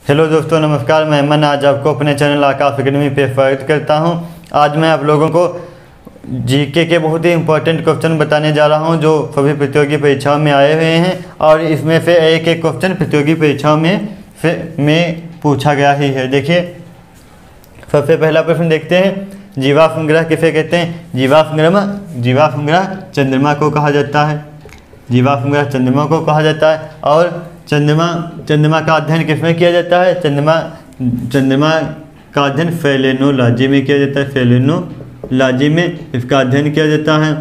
Hello दोस्तों, नमस्कार। मैं अमन आज आपको अपने चैनल आकाश एकेडमी पे स्वागत करता हूं। आज मैं आप लोगों को जीके के बहुत ही इंपॉर्टेंट क्वेश्चन बताने जा रहा हूं जो सभी प्रतियोगी परीक्षाओं में आए हुए हैं और इसमें से एक एक क्वेश्चन प्रतियोगी परीक्षाओं में पूछा गया ही है। देखिए, सबसे पहला प्रश्न देखते हैं। जीवाश्म ग्रह किसे कहते हैं? जीवाश्म ग्रह चंद्रमा को कहा जाता है। जीवाश्म ग्रह चंद्रमा को कहा जाता है। और चंद्रमा का अध्ययन किसमें किया जाता है? चंद्रमा का अध्ययन सेलेनोलॉजी में किया जाता है। सेलेनोलॉजी में इसका अध्ययन किया जाता है।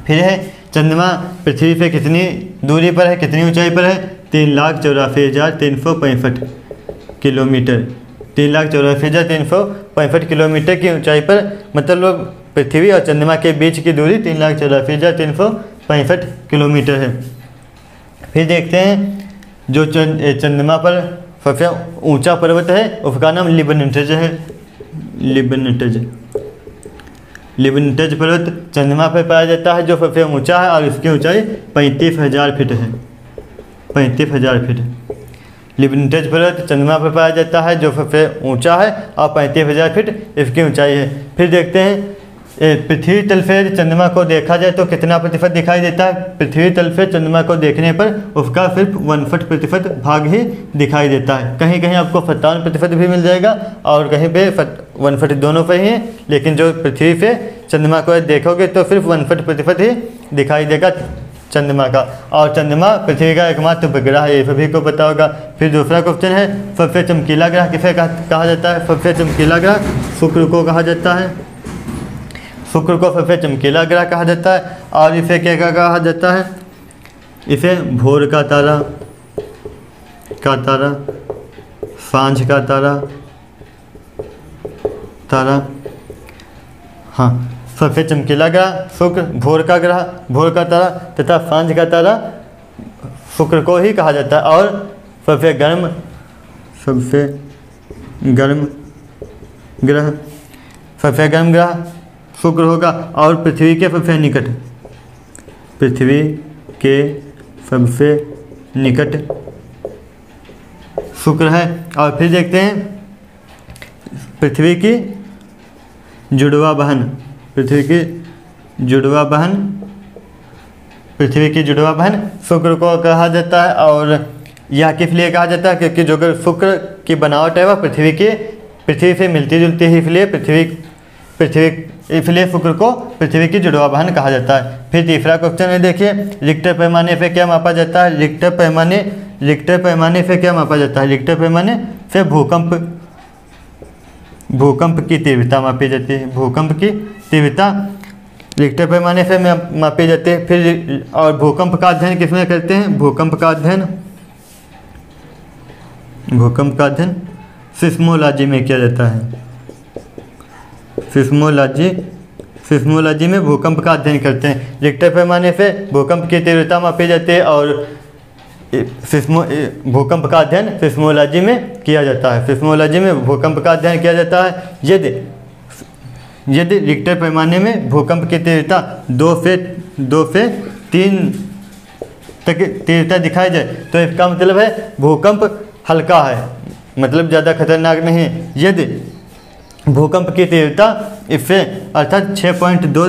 फिर है, चंद्रमा पृथ्वी से कितनी दूरी पर है, कितनी ऊंचाई पर है? 3,84,365 किलोमीटर। 3,84,365 किलोमीटर की ऊंचाई पर, मतलब पृथ्वी और चंद्रमा के बीच की दूरी 3,84,365 किलोमीटर है। फिर देखते हैं, जो चंद्रमा पर सबसे ऊंचा पर्वत है उसका नाम लिबनटज है। लिबनटज पर्वत चंद्रमा पर पाया जाता है, जो सबसे ऊंचा है और इसकी ऊंचाई 35,000 फीट है। 35,000 फीट। लिबनटज पर्वत चंद्रमा पर पाया जाता है जो सबसे ऊंचा है और 35,000 फीट इसकी ऊंचाई है। फिर देखते हैं, पृथ्वी तल से चंद्रमा को देखा जाए तो कितना प्रतिशत दिखाई देता है? पृथ्वी तल से चंद्रमा को देखने पर उसका सिर्फ 1% भाग ही दिखाई देता है। कहीं कहीं आपको 57% भी मिल जाएगा और कहीं पे 1% दोनों पे ही है, लेकिन जो पृथ्वी से चंद्रमा को देखोगे तो सिर्फ 1% ही दिखाई देगा चंद्रमा का। और चंद्रमा पृथ्वी का एकमात्र उपग्रह है, ये सभी को पता होगा। फिर दूसरा क्वेश्चन है, सबसे चमकीला ग्रह किसे कहा जाता है? सबसे चमकीला ग्रह शुक्र को कहा जाता है। शुक्र को सबसे चमकीला ग्रह कहा जाता है। और इसे क्या कहा जाता है? इसे भोर का तारा, सांझ का तारा, हाँ, सबसे चमकीला ग्रह शुक्र, भोर का तारा तथा सांझ का तारा शुक्र को ही कहा जाता है। और सबसे गर्म ग्रह शुक्र होगा। और पृथ्वी के सबसे निकट शुक्र है। और फिर देखते हैं, पृथ्वी की जुड़वा बहन शुक्र को कहा जाता है। और यह किस लिए कहा जाता है? क्योंकि जो शुक्र की बनावट है वह पृथ्वी से मिलती जुलती है, इसलिए शुक्र को पृथ्वी की जुड़वा बहन कहा जाता है। फिर तीसरा क्वेश्चन है, देखिए, रिक्टर पैमाने से क्या मापा जाता है? रिक्टर पैमाने से क्या मापा जाता है? रिक्टर पैमाने से भूकंप की तीव्रता मापी जाती है। भूकंप की तीव्रता रिक्टर पैमाने से मापी जाती है। फिर और भूकंप का अध्ययन किसमें करते हैं? भूकंप का अध्ययन सिस्मोलॉजी में किया जाता है। सिस्मोलॉजी में भूकंप का अध्ययन करते हैं। रिक्टर पैमाने से भूकंप की तीव्रता मापी जाती है और भूकंप का अध्ययन सिस्मोलॉजी में किया जाता है। सिस्मोलॉजी में भूकंप का अध्ययन किया जाता है। यदि रिक्टर पैमाने में भूकंप की तीव्रता 2 से 3 तक तीव्रता दिखाई जाए तो इसका मतलब है भूकंप हल्का है, मतलब ज़्यादा खतरनाक नहीं है। यदि भूकंप की तीव्रता इससे अर्थात 6.2,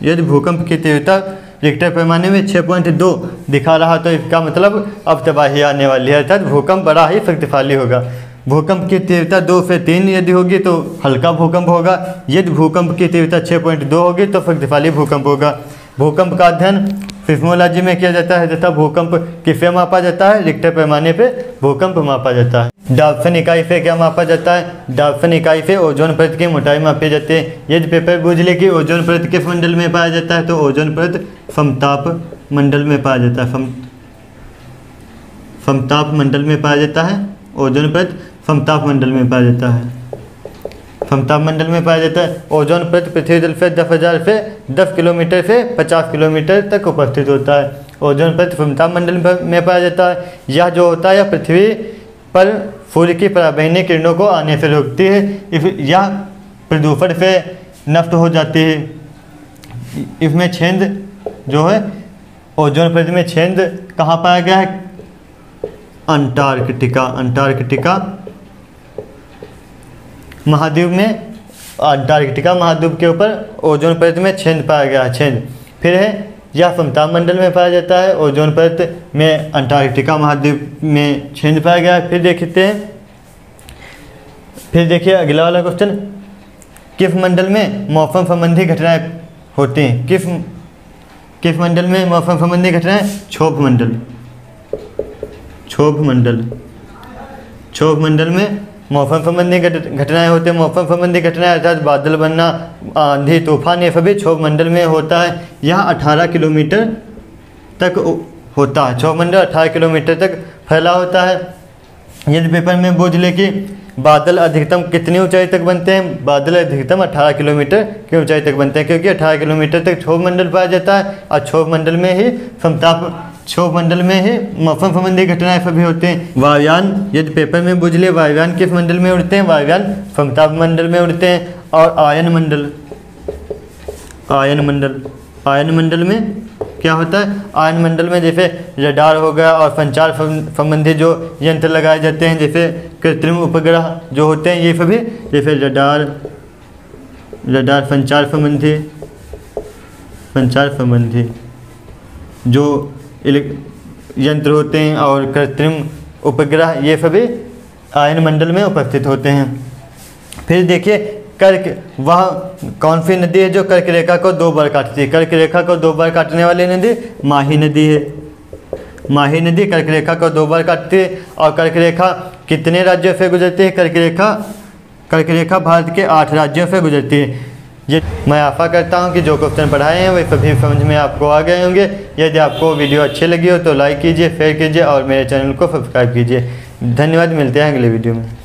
यदि भूकंप की तीव्रता रिक्टर पैमाने में 6.2 दिखा रहा तो इसका मतलब अब तबाही आने वाली है, अर्थात भूकंप बड़ा ही शक्तिशाली होगा। भूकंप की तीव्रता 2 से 3 यदि होगी तो हल्का भूकंप होगा। यदि भूकंप की तीव्रता 6.2 होगी तो शक्तिशाली भूकंप होगा। भूकंप का अध्ययन सिस्मोलॉजी में किया जाता है तथा भूकंप किससे मापा जाता है? रिक्टर पैमाने पे भूकंप मापा जाता है। डाल्फिन इकाई से क्या मापा जाता है? डाल्फिन इकाई से ओजोन परत की मोटाई मापी जाती है। यदि पेपर पूछ ले कि ओजोन परत किस मंडल में पाया जाता है तो ओजोन परत समताप मंडल में पाया जाता है। समताप मंडल में पाया जाता है। ओजोन परत समताप मंडल में पाया जाता है। समताप मंडल में पाया जाता है। ओजोन परत पृथ्वी तल से 10 किलोमीटर से 50 किलोमीटर तक उपस्थित होता है। ओजोन परत समताप मंडल में पाया जाता है। यह जो होता है, यह पृथ्वी पर सूर्य की पराबैंगनी किरणों को आने से रोकती है। यह प्रदूषण से नष्ट हो जाती है। इसमें छेद जो है, ओजोन परत में छेद कहाँ पाया गया है? अंटार्कटिका महाद्वीप में, अंटार्कटिका महाद्वीप के ऊपर ओजोन परत में छेद पाया गया है, छेद। फिर है यह समताप मंडल में पाया जाता है, ओजोन परत में अंटार्कटिका महाद्वीप में छेद पाया गया है। फिर देखते हैं, फिर देखिए अगला वाला क्वेश्चन, किस मंडल में मौसम संबंधी घटनाएं होती हैं? किस मंडल में मौसम संबंधी घटनाएं? क्षोभ मंडल में मौसम संबंधी घटनाएं होते हैं। मौसम संबंधी घटनाएं अर्थात बादल बनना, आंधी, तूफान, ये सभी क्षोभ मंडल में होता है। यह 18 किलोमीटर तक होता है। क्षोभ मंडल 18 किलोमीटर तक फैला होता है। यदि पेपर में पूछ ले कि बादल अधिकतम कितनी ऊंचाई तक बनते हैं? बादल अधिकतम 18 किलोमीटर की ऊंचाई तक बनते हैं, क्योंकि 18 किलोमीटर तक क्षोभ मंडल पाया जाता है और क्षोभ मंडल में ही मौसम संबंधी घटनाएं सभी होते हैं। वायुयान, यदि पेपर में पूछ ले वायुयान किस मंडल में उड़ते हैं? वायुयान समताप मंडल में उड़ते हैं। और आयन मंडल में क्या होता है? आयन मंडल में जैसे रडार हो गया और संचार संबंधी जो यंत्र लगाए जाते हैं, जैसे कृत्रिम उपग्रह जो होते हैं, ये सभी जैसे रडार संचार संबंधी जो यंत्र होते हैं और कृत्रिम उपग्रह, ये सभी आयन मंडल में उपस्थित होते हैं। फिर देखिए वह कौन सी नदी है जो कर्क रेखा को 2 बार काटती है? कर्क रेखा को 2 बार काटने वाली नदी माही नदी है। माही नदी कर्क रेखा को 2 बार काटती है। और कर्क रेखा कितने राज्यों से गुजरती है? कर्क रेखा भारत के 8 राज्यों से गुजरती है। ये मैं आशा करता हूँ कि जो क्वेश्चन पढ़ाए हैं वे सभी समझ में आपको आ गए होंगे। यदि आपको वीडियो अच्छी लगी हो तो लाइक कीजिए, शेयर कीजिए और मेरे चैनल को सब्सक्राइब कीजिए। धन्यवाद, मिलते हैं अगले वीडियो में।